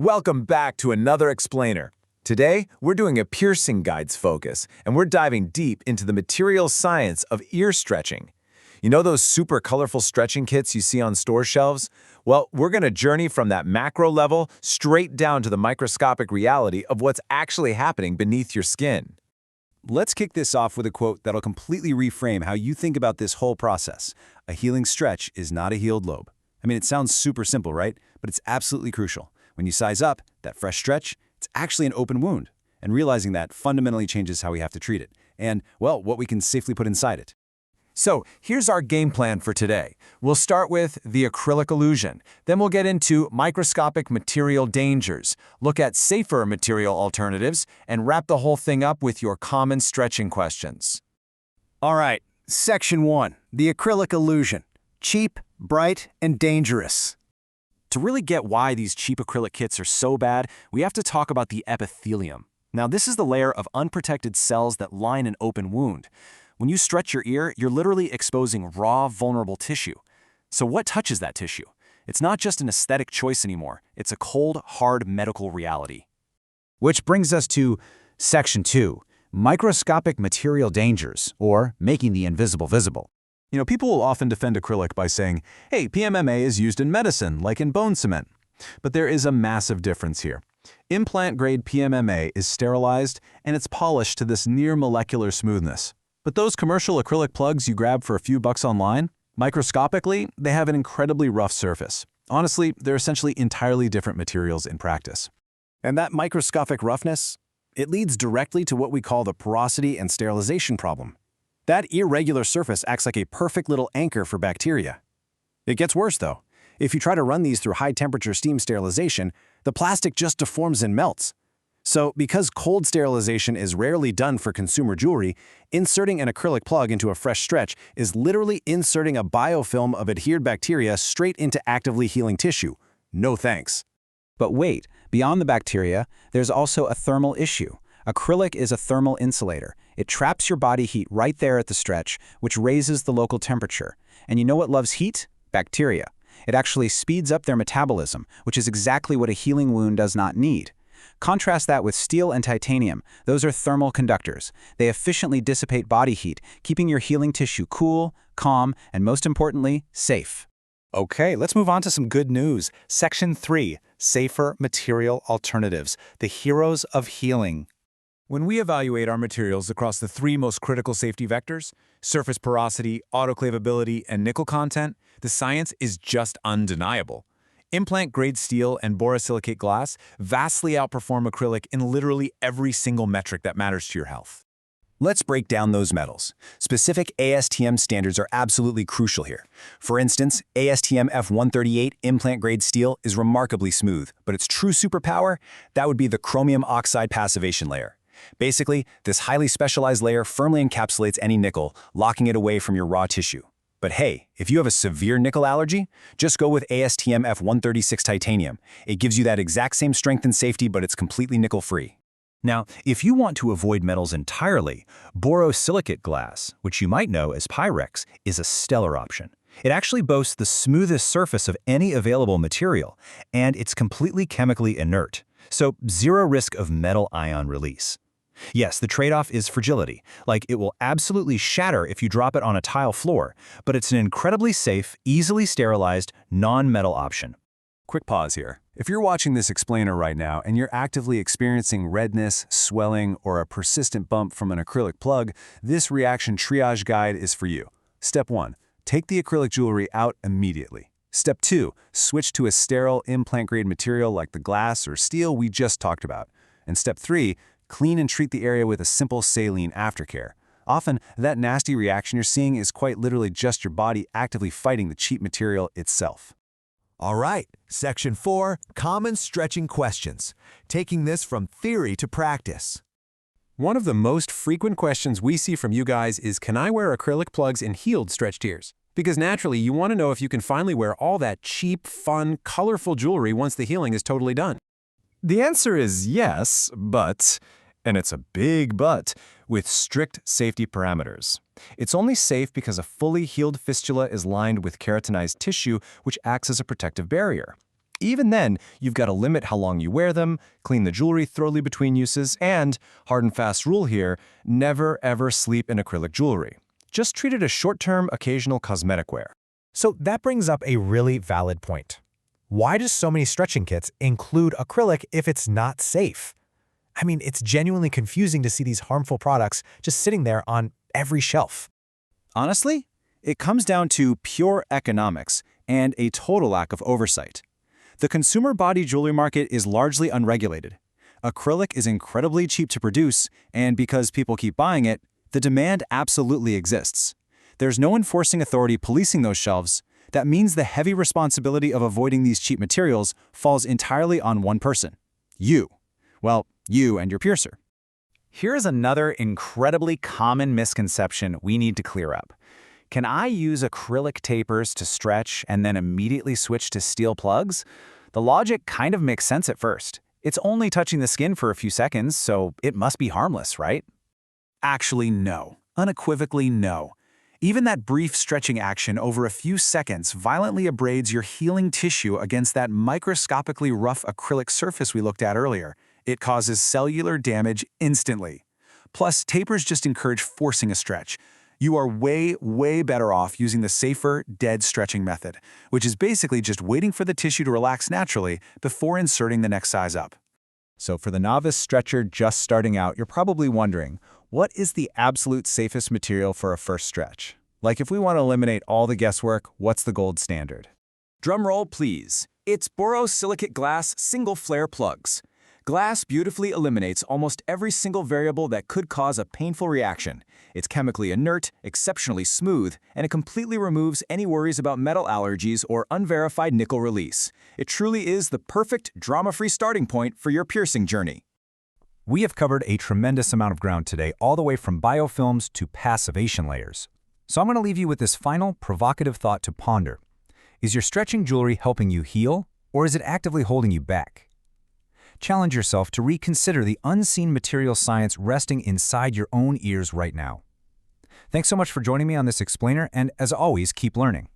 Welcome back to another explainer. Today, we're doing a piercing guides focus, and we're diving deep into the material science of ear stretching. You know those super colorful stretching kits you see on store shelves? Well, we're going to journey from that macro level straight down to the microscopic reality of what's actually happening beneath your skin. Let's kick this off with a quote that'll completely reframe how you think about this whole process. A healing stretch is not a healed lobe. I mean, it sounds super simple, right? But it's absolutely crucial. When you size up, that fresh stretch, it's actually an open wound. And realizing that fundamentally changes how we have to treat it. And, well, what we can safely put inside it. So here's our game plan for today. We'll start with the acrylic illusion. Then we'll get into microscopic material dangers, look at safer material alternatives, and wrap the whole thing up with your common stretching questions. All right, Section 1, the acrylic illusion. Cheap, bright, and dangerous. To really get why these cheap acrylic kits are so bad, we have to talk about the epithelium. Now, this is the layer of unprotected cells that line an open wound. When you stretch your ear, you're literally exposing raw, vulnerable tissue. So what touches that tissue? It's not just an aesthetic choice anymore. It's a cold, hard medical reality. Which brings us to Section 2, microscopic material dangers, or making the invisible visible. You know, people will often defend acrylic by saying, hey, PMMA is used in medicine, like in bone cement. But there is a massive difference here. Implant-grade PMMA is sterilized, and it's polished to this near-molecular smoothness. But those commercial acrylic plugs you grab for a few bucks online, microscopically, they have an incredibly rough surface. Honestly, they're essentially entirely different materials in practice. And that microscopic roughness, it leads directly to what we call the porosity and sterilization problem. That irregular surface acts like a perfect little anchor for bacteria. It gets worse, though. If you try to run these through high-temperature steam sterilization, the plastic just deforms and melts. So, because cold sterilization is rarely done for consumer jewelry, inserting an acrylic plug into a fresh stretch is literally inserting a biofilm of adhered bacteria straight into actively healing tissue. No thanks. But wait, beyond the bacteria, there's also a thermal issue. Acrylic is a thermal insulator. It traps your body heat right there at the stretch, which raises the local temperature. And you know what loves heat? Bacteria. It actually speeds up their metabolism, which is exactly what a healing wound does not need. Contrast that with steel and titanium. Those are thermal conductors. They efficiently dissipate body heat, keeping your healing tissue cool, calm, and most importantly, safe. Okay, let's move on to some good news. Section 3, safer material alternatives, the heroes of healing. When we evaluate our materials across the three most critical safety vectors, surface porosity, autoclavability, and nickel content, the science is just undeniable. Implant-grade steel and borosilicate glass vastly outperform acrylic in literally every single metric that matters to your health. Let's break down those metals. Specific ASTM standards are absolutely crucial here. For instance, ASTM F138 implant-grade steel is remarkably smooth, but its true superpower, that would be the chromium oxide passivation layer. Basically, this highly specialized layer firmly encapsulates any nickel, locking it away from your raw tissue. But hey, if you have a severe nickel allergy, just go with ASTM F136 titanium. It gives you that exact same strength and safety, but it's completely nickel-free. Now, if you want to avoid metals entirely, borosilicate glass, which you might know as Pyrex, is a stellar option. It actually boasts the smoothest surface of any available material, and it's completely chemically inert, so zero risk of metal ion release. Yes, the trade-off is fragility, like it will absolutely shatter if you drop it on a tile floor, but it's an incredibly safe, easily sterilized, non-metal option. Quick pause here. If you're watching this explainer right now and you're actively experiencing redness, swelling, or a persistent bump from an acrylic plug, this reaction triage guide is for you. Step 1. Take the acrylic jewelry out immediately. Step 2. Switch to a sterile implant-grade material like the glass or steel we just talked about. And Step 3. Clean and treat the area with a simple saline aftercare. Often, that nasty reaction you're seeing is quite literally just your body actively fighting the cheap material itself. All right, Section 4, common stretching questions, taking this from theory to practice. One of the most frequent questions we see from you guys is, can I wear acrylic plugs in healed stretched ears? Because naturally, you want to know if you can finally wear all that cheap, fun, colorful jewelry once the healing is totally done. The answer is yes, but, and it's a big but, with strict safety parameters. It's only safe because a fully healed fistula is lined with keratinized tissue, which acts as a protective barrier. Even then, you've got to limit how long you wear them, clean the jewelry thoroughly between uses, and, hard and fast rule here, never ever sleep in acrylic jewelry. Just treat it as short-term, occasional cosmetic wear. So that brings up a really valid point. Why do so many stretching kits include acrylic if it's not safe? I mean, it's genuinely confusing to see these harmful products just sitting there on every shelf. Honestly, it comes down to pure economics and a total lack of oversight. The consumer body jewelry market is largely unregulated. Acrylic is incredibly cheap to produce, and because people keep buying it, the demand absolutely exists. There's no enforcing authority policing those shelves. That means the heavy responsibility of avoiding these cheap materials falls entirely on one person. You. Well, you and your piercer. Here's another incredibly common misconception we need to clear up. Can I use acrylic tapers to stretch and then immediately switch to steel plugs? The logic kind of makes sense at first. It's only touching the skin for a few seconds, so it must be harmless, right? Actually, no. Unequivocally, no. Even that brief stretching action over a few seconds violently abrades your healing tissue against that microscopically rough acrylic surface we looked at earlier. It causes cellular damage instantly. Plus, tapers just encourage forcing a stretch. You are way, way better off using the safer, dead stretching method, which is basically just waiting for the tissue to relax naturally before inserting the next size up. So for the novice stretcher just starting out, you're probably wondering, what is the absolute safest material for a first stretch? Like if we want to eliminate all the guesswork, what's the gold standard? Drum roll, please. It's borosilicate glass single flare plugs. Glass beautifully eliminates almost every single variable that could cause a painful reaction. It's chemically inert, exceptionally smooth, and it completely removes any worries about metal allergies or unverified nickel release. It truly is the perfect drama-free starting point for your piercing journey. We have covered a tremendous amount of ground today, all the way from biofilms to passivation layers. So I'm going to leave you with this final provocative thought to ponder. Is your stretching jewelry helping you heal, or is it actively holding you back? Challenge yourself to reconsider the unseen material science resting inside your own ears right now. Thanks so much for joining me on this explainer, and as always, keep learning.